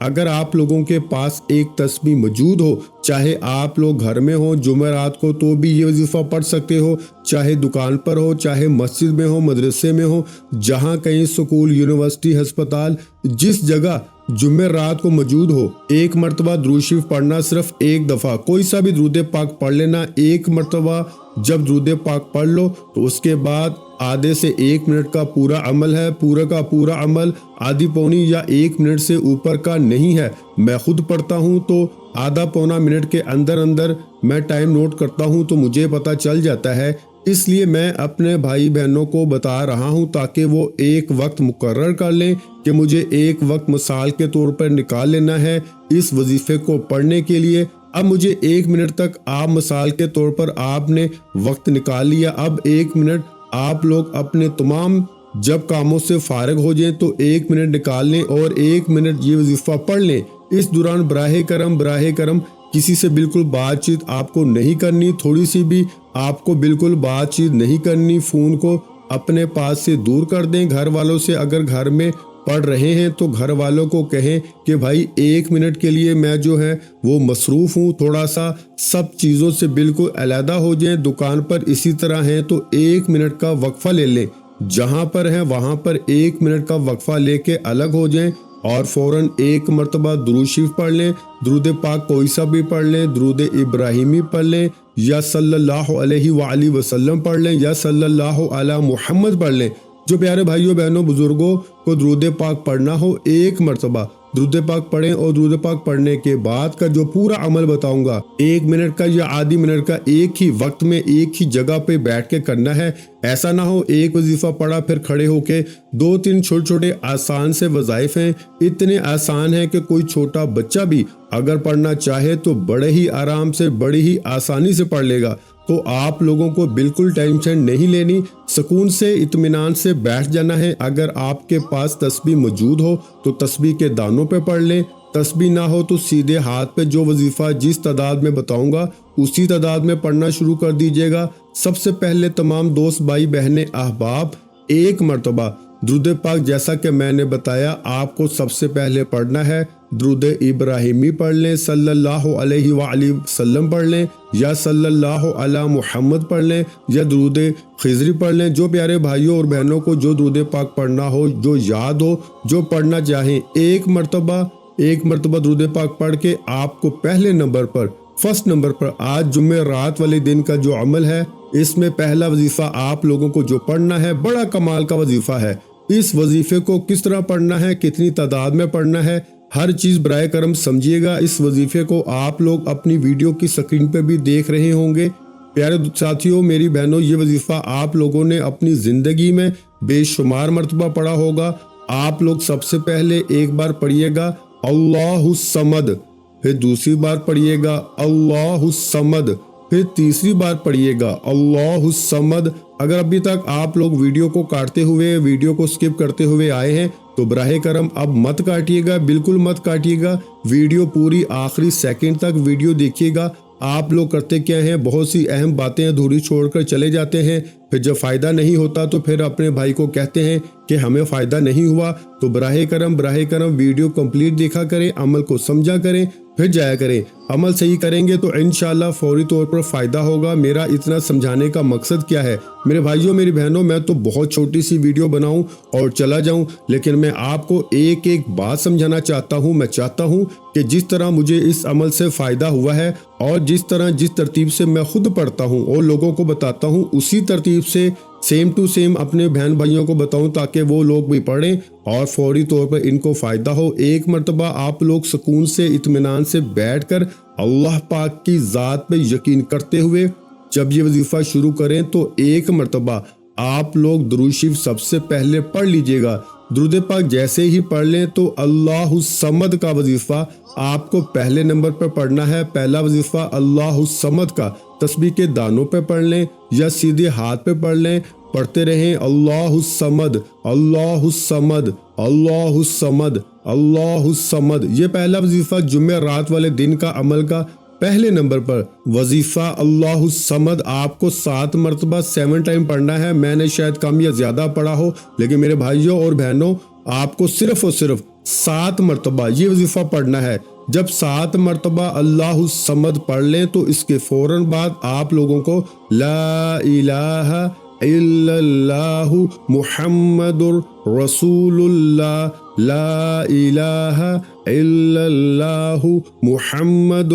اگر آپ لوگوں کے پاس ایک تسبیح موجود ہو، چاہے آپ لوگ گھر میں ہو جمعرات کو تو بھی یہ وظیفہ پڑھ سکتے ہو، چاہے دکان پر ہو، چاہے مسجد میں ہو، مدرسے میں ہو، جہاں کہیں اسکول، یونیورسٹی، ہسپتال، جس جگہ جمعرات کو موجود ہو، ایک مرتبہ درود شریف پڑھنا، صرف ایک دفعہ کوئی سا بھی درود پاک پڑھ لینا۔ ایک مرتبہ جب درود پاک پڑھ لو تو اس کے بعد آدھے سے 1 منٹ کا پورا عمل ہے، پورا کا پورا عمل آدھی پونی یا 1 منٹ سے اوپر کا نہیں ہے۔ میں خود پڑھتا ہوں تو آدھا پونا منٹ کے اندر اندر میں ٹائم نوٹ کرتا ہوں تو مجھے پتہ چل جاتا ہے، اس لیے میں اپنے بھائی بہنوں کو بتا رہا ہوں تاکہ وہ ایک وقت مقرر کر لیں کہ مجھے ایک وقت مثال کے طور پر نکال لینا ہے اس وظیفے کو پڑھنے کے لیے۔ اب مجھے 1 منٹ تک آپ مثال کے طور پر آپ نے وقت نکال لیا، اب 1 منٹ آپ لوگ اپنے تمام جب کاموں سے فارغ ہو جائیں تو 1 منٹ نکال لیں اور 1 منٹ یہ وظیفہ پڑھ لیں۔ اس دوران براہ کرم کسی سے بالکل بات چیت آپ کو نہیں کرنی، تھوڑی سی بھی آپ کو بالکل بات چیت نہیں کرنی، فون کو اپنے پاس سے دور کر دیں۔ گھر والوں سے اگر گھر میں پڑھ رہے ہیں تو گھر والوں کو کہیں کہ بھائی 1 منٹ کے لیے میں جو ہے وہ مصروف ہوں، تھوڑا سا سب چیزوں سے بالکل علیحدہ ہو جائیں۔ دکان پر اسی طرح ہیں تو 1 منٹ کا وقفہ لے لیں، جہاں پر ہیں وہاں پر 1 منٹ کا وقفہ لے کے الگ ہو جائیں اور فوراً 1 مرتبہ درود شریف پڑھ لیں، درود پاک کوئی سا بھی پڑھ لیں، درود ابراہیمی پڑھ لیں یا صلی اللہ علیہ وآلہ وسلم پڑھ لیں یا صلی اللہ علی محمد پڑھ لیں۔ جو پیارے بھائیوں بہنوں بزرگوں کو درود پاک پڑھنا ہو 1 مرتبہ درود پاک پڑھیں، اور درود پاک پڑھنے کے بعد کا جو پورا عمل بتاؤں گا 1 منٹ کا یا آدھی منٹ کا ایک ہی وقت میں ایک ہی جگہ پہ بیٹھ کے کرنا ہے۔ ایسا نہ ہو ایک وظیفہ پڑھا پھر کھڑے ہو کے 2-3 چھوٹے چھوٹے آسان سے وظائف ہیں، اتنے آسان ہیں کہ کوئی چھوٹا بچہ بھی اگر پڑھنا چاہے تو بڑے ہی آرام سے بڑی ہی آسانی سے پڑھ لے گا۔ تو آپ لوگوں کو بالکل ٹینشن نہیں لینی، سکون سے اطمینان سے بیٹھ جانا ہے۔ اگر آپ کے پاس تسبیح موجود ہو تو تسبیح کے دانوں پہ پڑھ لیں، تسبیح نہ ہو تو سیدھے ہاتھ پہ جو وظیفہ جس تعداد میں بتاؤں گا اسی تعداد میں پڑھنا شروع کر دیجیے گا۔ سب سے پہلے تمام دوست بھائی بہنیں احباب 1 مرتبہ درود پاک جیسا کہ میں نے بتایا آپ کو سب سے پہلے پڑھنا ہے، درود ابراہیمی پڑھ لیں، صلی اللہ علیہ وآلہ وسلم پڑھ لیں یا صلی اللہ علی محمد پڑھ لیں یا درود خضری پڑھ لیں۔ جو پیارے بھائیوں اور بہنوں کو جو درود پاک پڑھنا ہو، جو یاد ہو، جو پڑھنا چاہیں، 1 مرتبہ درود پاک پڑھ کے آپ کو پہلے نمبر پر، فرسٹ نمبر پر آج جمعرات والے دن کا جو عمل ہے اس میں پہلا وظیفہ آپ لوگوں کو جو پڑھنا ہے بڑا کمال کا وظیفہ ہے۔ اس وظیفے کو کس طرح پڑھنا ہے، کتنی تعداد میں پڑھنا ہے، ہر چیز برائے کرم سمجھیے گا۔ اس وظیفے کو آپ لوگ اپنی ویڈیو کی سکرین پہ بھی دیکھ رہے ہوں گے۔ پیارے ساتھیوں، میری بہنوں، یہ وظیفہ آپ لوگوں نے اپنی زندگی میں بے شمار مرتبہ پڑھا ہوگا۔ آپ لوگ سب سے پہلے ایک بار پڑھیے گا اللہ الصمد، پھر دوسری بار پڑھیے گا اللہ الصمد، پھر تیسری بار پڑھیے گا اللہ الصمد۔ اگر ابھی تک آپ لوگ ویڈیو کو کاٹتے ہوئے، ویڈیو کو سکپ کرتے ہوئے آئے ہیں تو براہ کرم اب مت کاٹیے گا، بالکل مت کاٹیے گا، ویڈیو پوری آخری سیکنڈ تک ویڈیو دیکھیے گا۔ آپ لوگ کرتے کیا ہیں، بہت سی اہم باتیں ادھوری چھوڑ کر چلے جاتے ہیں، پھر جب فائدہ نہیں ہوتا تو پھر اپنے بھائی کو کہتے ہیں کہ ہمیں فائدہ نہیں ہوا۔ تو براہ کرم ویڈیو کمپلیٹ دیکھا کریں، عمل کو سمجھا کریں، پھر جایا کریں۔ عمل صحیح کریں گے تو انشاءاللہ فوری طور پر فائدہ ہوگا۔ میرا اتنا سمجھانے کا مقصد کیا ہے میرے بھائیوں میری بہنوں، میں تو بہت چھوٹی سی ویڈیو بناؤں اور چلا جاؤں، لیکن میں آپ کو ایک ایک بات سمجھانا چاہتا ہوں۔ میں چاہتا ہوں کہ جس طرح مجھے اس عمل سے فائدہ ہوا ہے اور جس ترتیب سے میں خود پڑھتا ہوں اور لوگوں کو بتاتا ہوں، اسی ترتیب سے سیم ٹو سیم اپنے بہن بھائیوں کو بتاؤں تاکہ وہ لوگ بھی پڑھیں اور فوری طور پر ان کو فائدہ ہو۔ 1 مرتبہ آپ لوگ سکون سے اطمینان سے بیٹھ کر اللہ پاک کی ذات پہ یقین کرتے ہوئے جب یہ وظیفہ شروع کریں تو 1 مرتبہ آپ لوگ درود شریف سب سے پہلے پڑھ لیجئے گا۔ درود پاک جیسے ہی پڑھ لیں تو اللہ الصمد کا وظیفہ آپ کو پہلے نمبر پر پڑھنا ہے۔ پہلا وظیفہ اللہ الصمد کا تسبیح کے دانوں پہ پڑھ لیں یا سیدھے ہاتھ پہ پڑھ لیں، پڑھتے رہیں اللہ الصمد اللہ الصمد اللہ الصمد اللہ الصمد۔ یہ پہلا وظیفہ جمعرات والے دن کا عمل کا پہلے نمبر پر وظیفہ اللہ الصمد آپ کو 7 مرتبہ 7 ٹائم پڑھنا ہے۔ میں نے شاید کم یا زیادہ پڑھا ہو، لیکن میرے بھائیوں اور بہنوں آپ کو صرف اور صرف 7 مرتبہ یہ وظیفہ پڑھنا ہے۔ جب 7 مرتبہ اللہ الصمد پڑھ لیں تو اس کے فوراً بعد آپ لوگوں کو لا الہ الا اللہ محمد رسول اللہ، لا الہ الا اللہ محمد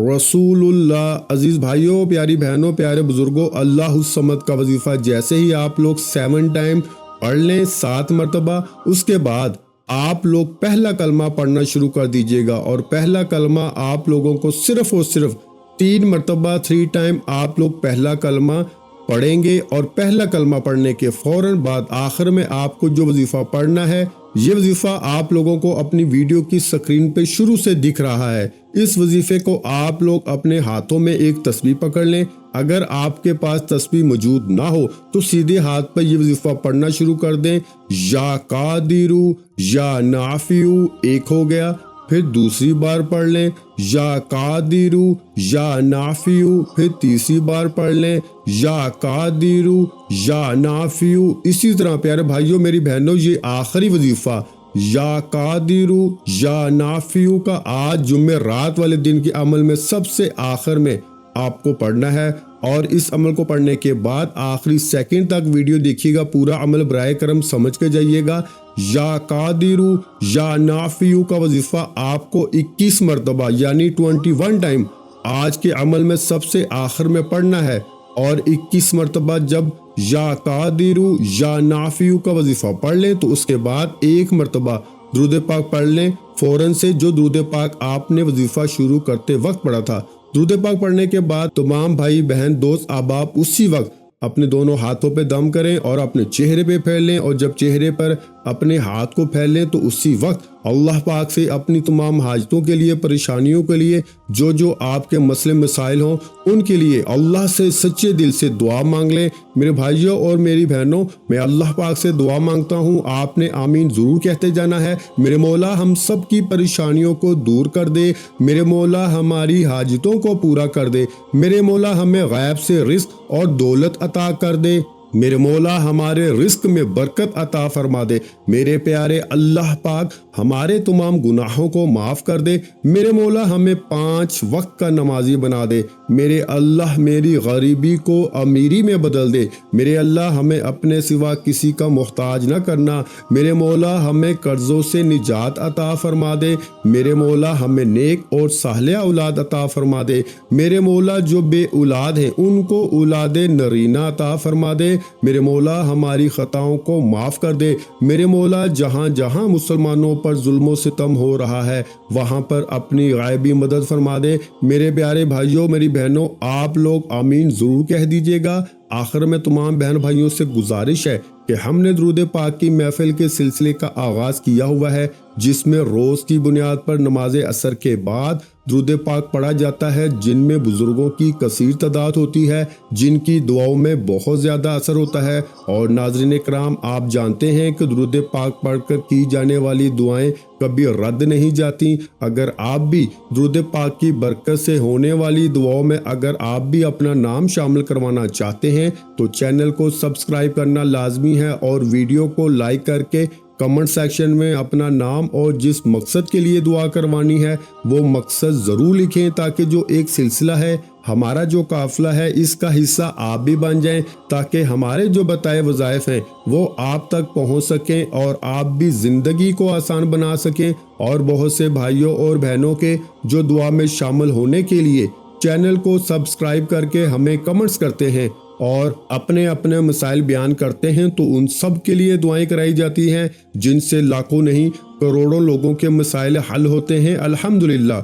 رسول اللہ۔ عزیز بھائیوں، پیاری بہنوں، پیارے بزرگوں، اللہ الصمد کا وظیفہ جیسے ہی آپ لوگ 7 ٹائم پڑھ لیں 7 مرتبہ، اس کے بعد آپ لوگ پہلا کلمہ پڑھنا شروع کر دیجئے گا، اور پہلا کلمہ آپ لوگوں کو صرف اور صرف 3 مرتبہ 3 ٹائم آپ لوگ پہلا کلمہ پڑھیں گے، اور پہلا کلمہ پڑھنے کے فوراً بعد آخر میں آپ کو جو وظیفہ پڑھنا ہے، یہ وظیفہ آپ لوگوں کو اپنی ویڈیو کی سکرین پہ شروع سے دکھ رہا ہے۔ اس وظیفے کو آپ لوگ اپنے ہاتھوں میں ایک تسبیح پکڑ لیں۔ اگر آپ کے پاس تسبیح موجود نہ ہو تو سیدھے ہاتھ پر یہ وظیفہ پڑھنا شروع کر دیں۔ یا قادرو یا نافیو ایک ہو گیا، پھر دوسری بار پڑھ لیں یا قادرو یا نافیو، پھر تیسری بار پڑھ لیں یا قادرو یا نافیو۔ اسی طرح پیارے بھائیوں، میری بہنوں، یہ آخری وظیفہ یا قادرو یا نافیو کا آج جمعرات والے دن کے عمل میں سب سے آخر میں آپ کو پڑھنا ہے، اور اس عمل کو پڑھنے کے بعد آخری سیکنڈ تک ویڈیو دیکھیے گا، پورا عمل برائے کرم سمجھ کے جائیے گا۔ یا قادرو یا نافیو کا وظیفہ آپ کو 21 مرتبہ یعنی 21 ٹائم آج کے عمل میں سب سے آخر میں پڑھنا ہے، اور 21 مرتبہ جب یا قادرو یا نافیو کا وظیفہ پڑھ لیں تو اس کے بعد 1 مرتبہ درود پاک پڑھ لیں فوراً سے، جو درود پاک آپ نے وظیفہ شروع کرتے وقت پڑھا تھا۔ درود پاک پڑھنے کے بعد تمام بھائی بہن دوست احباب اسی وقت اپنے دونوں ہاتھوں پہ دم کریں اور اپنے چہرے پہ پھیر لیں، اور جب چہرے پر اپنے ہاتھ کو پھیر لیں تو اسی وقت اللہ پاک سے اپنی تمام حاجتوں کے لیے، پریشانیوں کے لیے، جو آپ کے مسئلے مسائل ہوں ان کے لیے اللہ سے سچے دل سے دعا مانگ لیں۔ میرے بھائیوں اور میری بہنوں، میں اللہ پاک سے دعا مانگتا ہوں، آپ نے آمین ضرور کہتے جانا ہے۔ میرے مولا ہم سب کی پریشانیوں کو دور کر دے، میرے مولا ہماری حاجتوں کو پورا کر دے، میرے مولا ہمیں غیب سے رزق اور دولت عطا کر دے، میرے مولا ہمارے رزق میں برکت عطا فرما دے، میرے پیارے اللہ پاک ہمارے تمام گناہوں کو معاف کر دے، میرے مولا ہمیں 5 وقت کا نمازی بنا دے، میرے اللہ میری غریبی کو امیری میں بدل دے، میرے اللہ ہمیں اپنے سوا کسی کا محتاج نہ کرنا، میرے مولا ہمیں قرضوں سے نجات عطا فرما دے، میرے مولا ہمیں نیک اور صالح اولاد عطا فرما دے، میرے مولا جو بے اولاد ہیں ان کو اولاد نرینہ عطا فرما دے، میرے مولا ہماری خطاؤں کو معاف کر دے، میرے مولا جہاں جہاں مسلمانوں پر ظلم و ستم ہو رہا ہے وہاں پر اپنی غائبی مدد فرما دے۔ میرے پیارے بھائیوں میری بہنوں، آپ لوگ آمین ضرور کہہ دیجئے گا۔ آخر میں تمام بہن بھائیوں سے گزارش ہے کہ ہم نے درود پاک کی محفل کے سلسلے کا آغاز کیا ہوا ہے، جس میں روز کی بنیاد پر نماز عصر کے بعد درود پاک پڑھا جاتا ہے، جن میں بزرگوں کی کثیر تعداد ہوتی ہے، جن کی دعاؤں میں بہت زیادہ اثر ہوتا ہے۔ اور ناظرین کرام، آپ جانتے ہیں کہ درود پاک پڑھ کر کی جانے والی دعائیں کبھی رد نہیں جاتی۔ اگر آپ بھی درود پاک کی برکت سے ہونے والی دعاؤں میں اگر آپ بھی اپنا نام شامل کروانا چاہتے ہیں تو چینل کو سبسکرائب کرنا لازمی ہے، اور ویڈیو کو لائک کر کے کمنٹ سیکشن میں اپنا نام اور جس مقصد کے لیے دعا کروانی ہے وہ مقصد ضرور لکھیں، تاکہ جو ایک سلسلہ ہے، ہمارا جو قافلہ ہے، اس کا حصہ آپ بھی بن جائیں، تاکہ ہمارے جو بتائے وظائف ہیں وہ آپ تک پہنچ سکیں اور آپ بھی زندگی کو آسان بنا سکیں، اور بہت سے بھائیوں اور بہنوں کے جو دعا میں شامل ہونے کے لیے چینل کو سبسکرائب کر کے ہمیں کمنٹس کرتے ہیں اور اپنے اپنے مسائل بیان کرتے ہیں، تو ان سب کے لیے دعائیں کرائی جاتی ہیں، جن سے لاکھوں نہیں کروڑوں لوگوں کے مسائل حل ہوتے ہیں الحمدللہ۔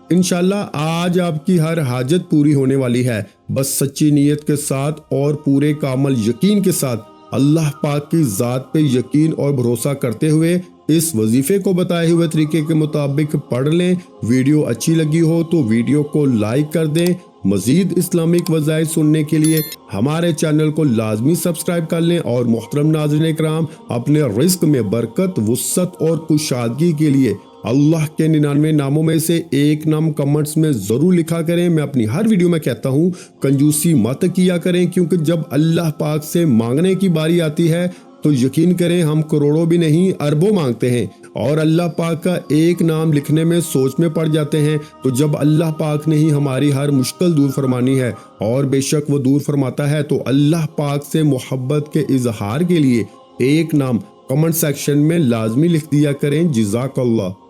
انشاءاللہ آج آپ کی ہر حاجت پوری ہونے والی ہے، بس سچی نیت کے ساتھ اور پورے کامل یقین کے ساتھ اللہ پاک کی ذات پہ یقین اور بھروسہ کرتے ہوئے اس وظیفے کو بتائے ہوئے طریقے کے مطابق پڑھ لیں۔ ویڈیو اچھی لگی ہو تو ویڈیو کو لائک کر دیں۔ مزید اسلامک وظائف سننے کے لیے ہمارے چینل کو لازمی سبسکرائب کر لیں، اور محترم ناظرین اکرام، اپنے رزق میں برکت، وسعت اور کشادگی کے لیے اللہ کے 99 ناموں میں سے ایک نام کمنٹس میں ضرور لکھا کریں۔ میں اپنی ہر ویڈیو میں کہتا ہوں کنجوسی مت کیا کریں، کیونکہ جب اللہ پاک سے مانگنے کی باری آتی ہے تو یقین کریں ہم کروڑوں بھی نہیں اربوں مانگتے ہیں، اور اللہ پاک کا ایک نام لکھنے میں سوچ میں پڑ جاتے ہیں تو جب اللہ پاک نے ہی ہماری ہر مشکل دور فرمانی ہے اور بے شک وہ دور فرماتا ہے تو اللہ پاک سے محبت کے اظہار کے لیے ایک نام کمنٹ سیکشن میں لازمی لکھ دیا کریں۔ جزاک اللہ۔